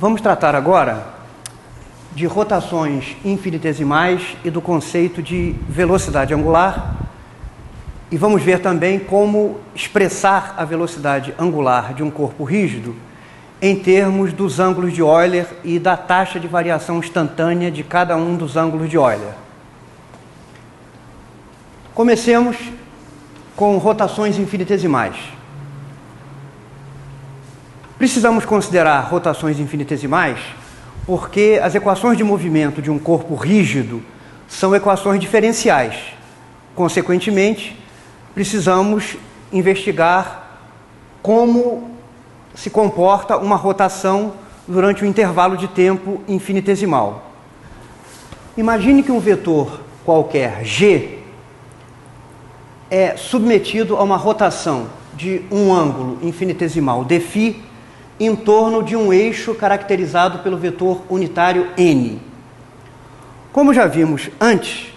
Vamos tratar agora de rotações infinitesimais e do conceito de velocidade angular, e vamos ver também como expressar a velocidade angular de um corpo rígido em termos dos ângulos de Euler e da taxa de variação instantânea de cada um dos ângulos de Euler. Comecemos com rotações infinitesimais. Precisamos considerar rotações infinitesimais porque as equações de movimento de um corpo rígido são equações diferenciais. Consequentemente, precisamos investigar como se comporta uma rotação durante um intervalo de tempo infinitesimal. Imagine que um vetor qualquer G é submetido a uma rotação de um ângulo infinitesimal dφ em torno de um 'eixo caracterizado pelo vetor unitário n. Como já vimos antes,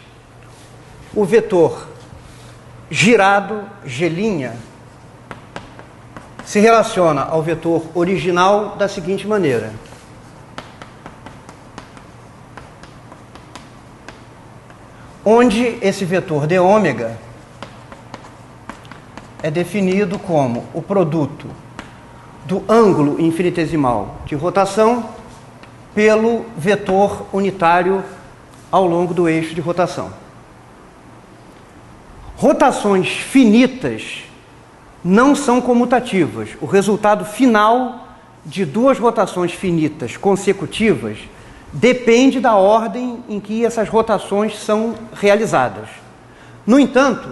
o vetor girado G' se relaciona ao vetor original da seguinte maneira. Onde esse vetor dω é definido como o produto do ângulo infinitesimal de rotação pelo vetor unitário ao longo do eixo de rotação. Rotações finitas não são comutativas. O resultado final de duas rotações finitas consecutivas depende da ordem em que essas rotações são realizadas. No entanto,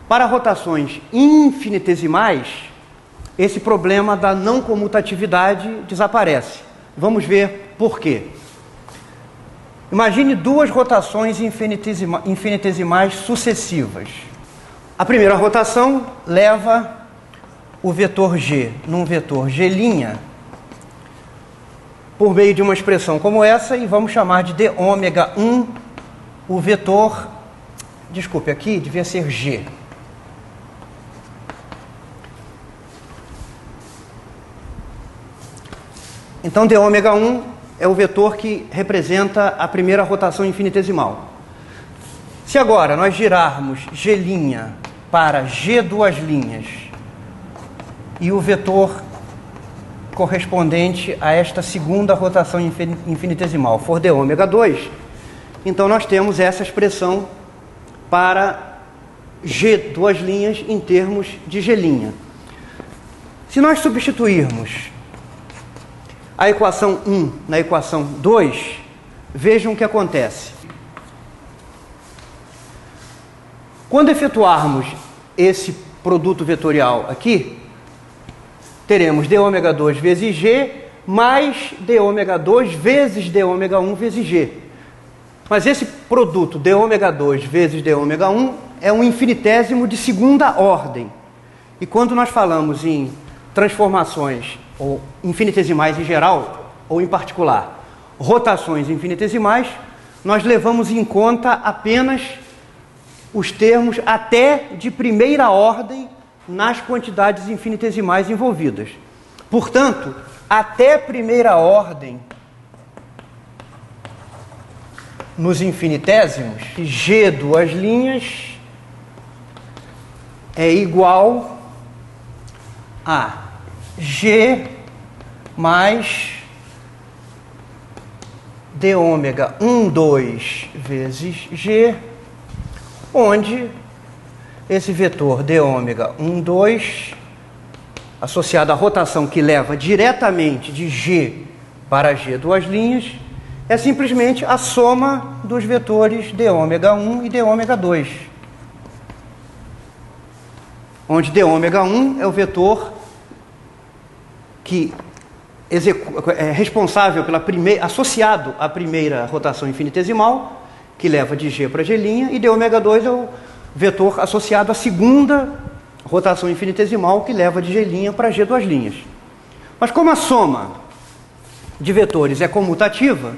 para rotações infinitesimais, esse problema da não comutatividade desaparece. Vamos ver por quê. Imagine duas rotações infinitesimais sucessivas. A primeira rotação leva o vetor G num vetor G' por meio de uma expressão como essa, e vamos chamar de dω1 o vetor... Desculpe, aqui devia ser G. Então, dω1 é o vetor que representa a primeira rotação infinitesimal. Se agora nós girarmos G' para G2' e o vetor correspondente a esta segunda rotação infinitesimal for dω2, então nós temos essa expressão para G2' em termos de G'. Se nós substituirmos a equação 1 na equação 2, vejam o que acontece. Quando efetuarmos esse produto vetorial aqui, teremos dω2 vezes G mais dω2 vezes dω1 vezes G. Mas esse produto dω2 vezes dω1 é um infinitésimo de segunda ordem. E quando nós falamos em transformações ou infinitesimais em geral, ou em particular, rotações infinitesimais, nós levamos em conta apenas os termos até de primeira ordem nas quantidades infinitesimais envolvidas. Portanto, até primeira ordem nos infinitésimos, G2' é igual a G mais dω12 vezes G, onde esse vetor dω12, associado à rotação que leva diretamente de G para G2', é simplesmente a soma dos vetores dω1 e dω2, onde dω1 é o vetor que é responsável pela associado à primeira rotação infinitesimal, que leva de G para G', e dω2 é o vetor associado à segunda rotação infinitesimal, que leva de G' para G2'. Mas como a soma de vetores é comutativa,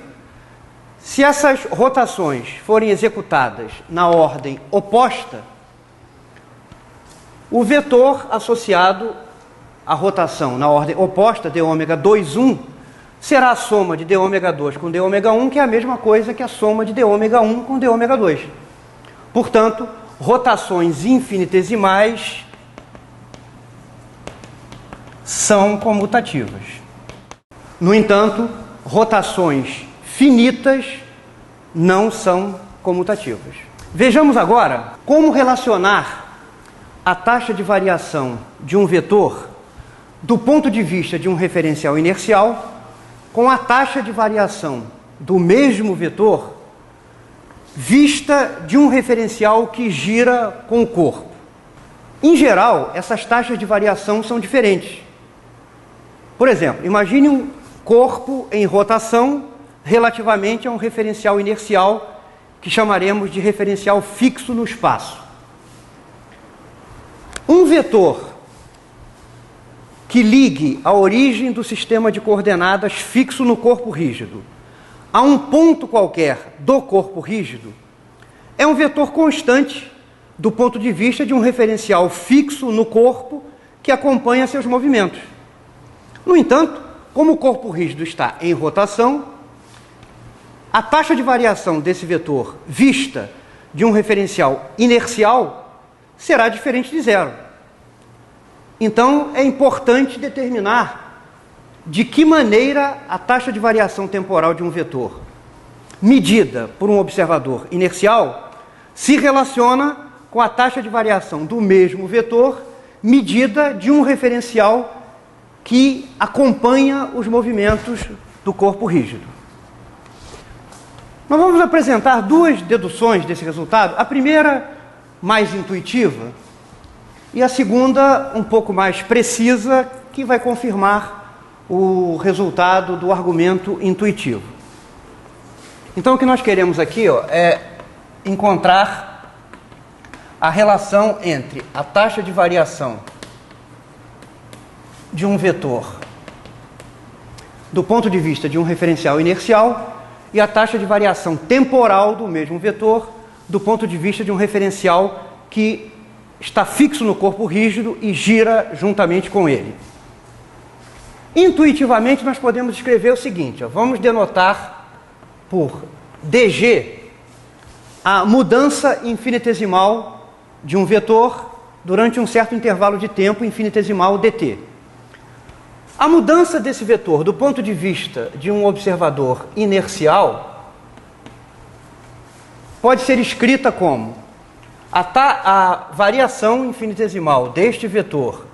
se essas rotações forem executadas na ordem oposta, o vetor associado à rotação na ordem oposta, dω2', será a soma de d ômega 2 com d ômega 1, que é a mesma coisa que a soma de d ômega 1 com d ômega 2. Portanto, rotações infinitesimais são comutativas. No entanto, rotações finitas não são comutativas. Vejamos agora como relacionar a taxa de variação de um vetor do ponto de vista de um referencial inercial com a taxa de variação do mesmo vetor vista de um referencial que gira com o corpo. Em geral, essas taxas de variação são diferentes. Por exemplo, imagine um corpo em rotação relativamente a um referencial inercial que chamaremos de referencial fixo no espaço. Um vetor que ligue a origem do sistema de coordenadas fixo no corpo rígido a um ponto qualquer do corpo rígido é um vetor constante do ponto de vista de um referencial fixo no corpo que acompanha seus movimentos. No entanto, como o corpo rígido está em rotação, a taxa de variação desse vetor vista de um referencial inercial será diferente de zero. Então, é importante determinar de que maneira a taxa de variação temporal de um vetor, medida por um observador inercial, se relaciona com a taxa de variação do mesmo vetor, medida de um referencial que acompanha os movimentos do corpo rígido. Nós vamos apresentar duas deduções desse resultado. A primeira, mais intuitiva, e a segunda, um pouco mais precisa, que vai confirmar o resultado do argumento intuitivo. Então, o que nós queremos aqui é encontrar a relação entre a taxa de variação de um vetor do ponto de vista de um referencial inercial e a taxa de variação temporal do mesmo vetor do ponto de vista de um referencial que está fixo no corpo rígido e gira juntamente com ele. Intuitivamente, nós podemos escrever o seguinte, vamos denotar por dg a mudança infinitesimal de um vetor durante um certo intervalo de tempo infinitesimal dt. A mudança desse vetor do ponto de vista de um observador inercial pode ser escrita como a variação infinitesimal deste vetor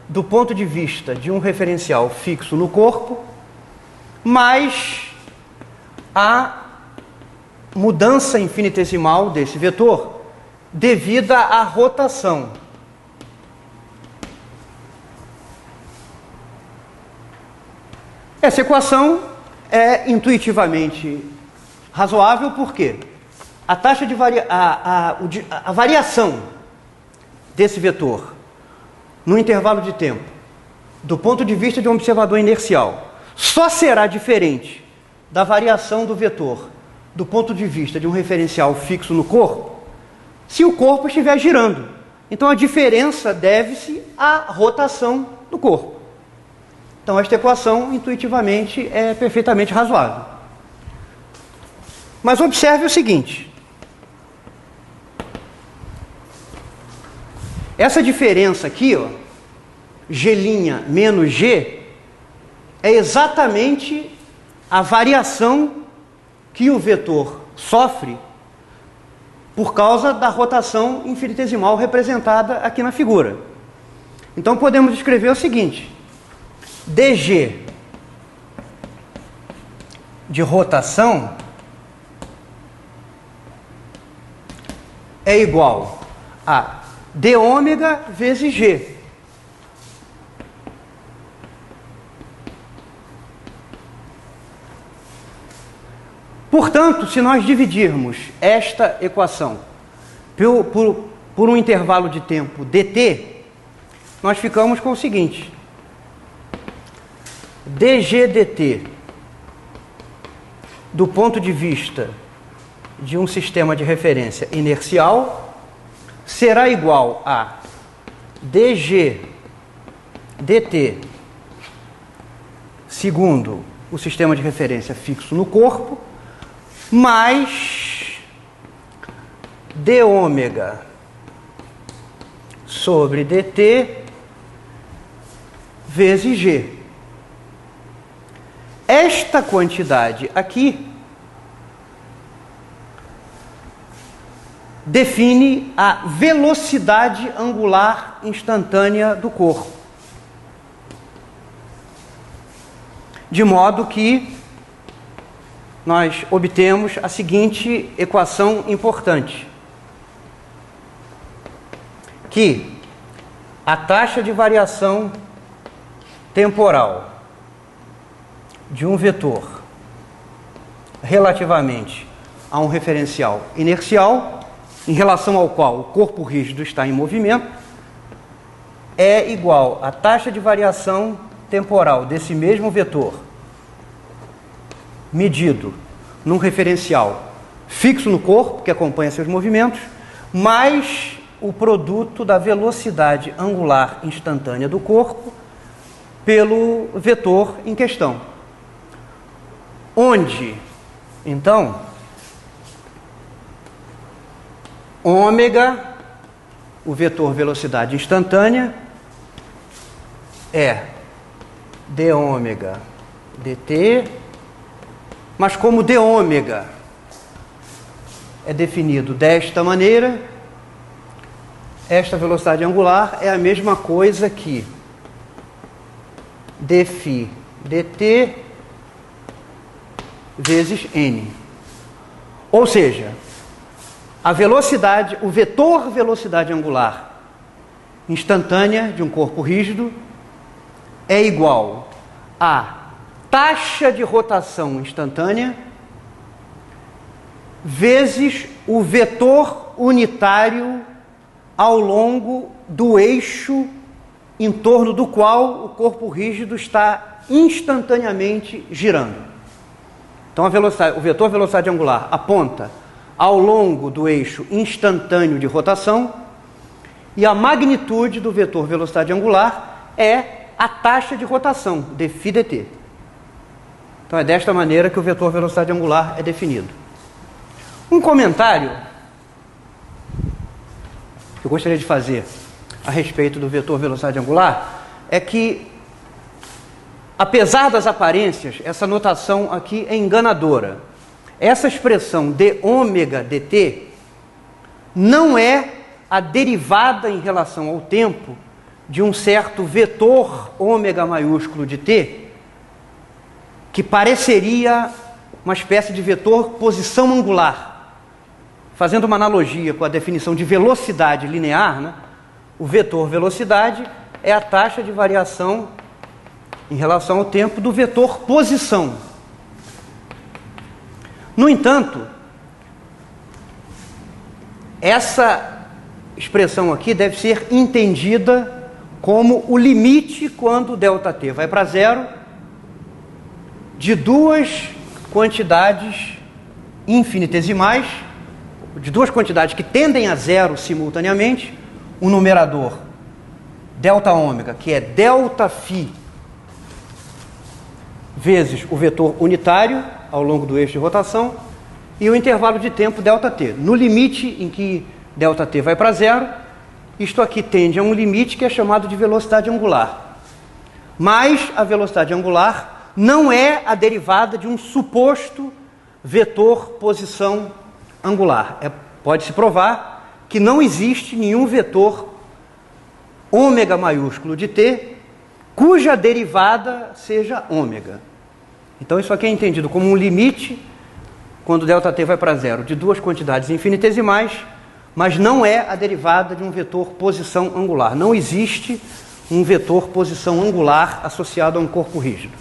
do ponto de vista de um referencial fixo no corpo, mais a mudança infinitesimal desse vetor devida à rotação. Essa equação é intuitivamente razoável porque a taxa de a variação desse vetor no intervalo de tempo, do ponto de vista de um observador inercial, só será diferente da variação do vetor do ponto de vista de um referencial fixo no corpo, se o corpo estiver girando. Então a diferença deve-se à rotação do corpo. Então esta equação, intuitivamente, é perfeitamente razoável. Mas observe o seguinte. Essa diferença aqui, G' menos G, é exatamente a variação que o vetor sofre por causa da rotação infinitesimal representada aqui na figura. Então podemos escrever o seguinte: dg de rotação é igual a d ômega vezes g. Portanto, se nós dividirmos esta equação por um intervalo de tempo dt, nós ficamos com o seguinte: dg dt do ponto de vista de um sistema de referência inercial será igual a dg dt segundo o sistema de referência fixo no corpo, mais d ômega sobre dt vezes g. Esta quantidade aqui define a velocidade angular instantânea do corpo. De modo que nós obtemos a seguinte equação importante, que a taxa de variação temporal de um vetor relativamente a um referencial inercial, em relação ao qual o corpo rígido está em movimento, é igual à taxa de variação temporal desse mesmo vetor, medido num referencial fixo no corpo, que acompanha seus movimentos, mais o produto da velocidade angular instantânea do corpo pelo vetor em questão. Onde, então, ômega, o vetor velocidade instantânea, é d ômega dt, mas como d ômega é definido desta maneira, esta velocidade angular é a mesma coisa que dφ dt vezes n. Ou seja, a velocidade, o vetor velocidade angular instantânea de um corpo rígido é igual a taxa de rotação instantânea vezes o vetor unitário ao longo do eixo em torno do qual o corpo rígido está instantaneamente girando. Então, o vetor velocidade angular aponta ao longo do eixo instantâneo de rotação e a magnitude do vetor velocidade angular é a taxa de rotação, dφ dt. Então, é desta maneira que o vetor velocidade angular é definido. Um comentário que eu gostaria de fazer a respeito do vetor velocidade angular é que, apesar das aparências, essa notação aqui é enganadora. Essa expressão d ômega dt não é a derivada em relação ao tempo de um certo vetor ômega maiúsculo de t, que pareceria uma espécie de vetor posição angular. Fazendo uma analogia com a definição de velocidade linear, né? O vetor velocidade é a taxa de variação em relação ao tempo do vetor posição. No entanto, essa expressão aqui deve ser entendida como o limite quando ΔT vai para zero de duas quantidades infinitesimais, de duas quantidades que tendem a zero simultaneamente, um numerador ΔΩ, que é ΔΦ vezes o vetor unitário ao longo do eixo de rotação, e o intervalo de tempo ΔT. No limite em que ΔT vai para zero, isto aqui tende a um limite que é chamado de velocidade angular. Mas a velocidade angular não é a derivada de um suposto vetor posição angular. Pode-se provar que não existe nenhum vetor ômega maiúsculo de t cuja derivada seja ômega. Então isso aqui é entendido como um limite, quando ΔT vai para zero, de duas quantidades infinitesimais, mas não é a derivada de um vetor posição angular. Não existe um vetor posição angular associado a um corpo rígido.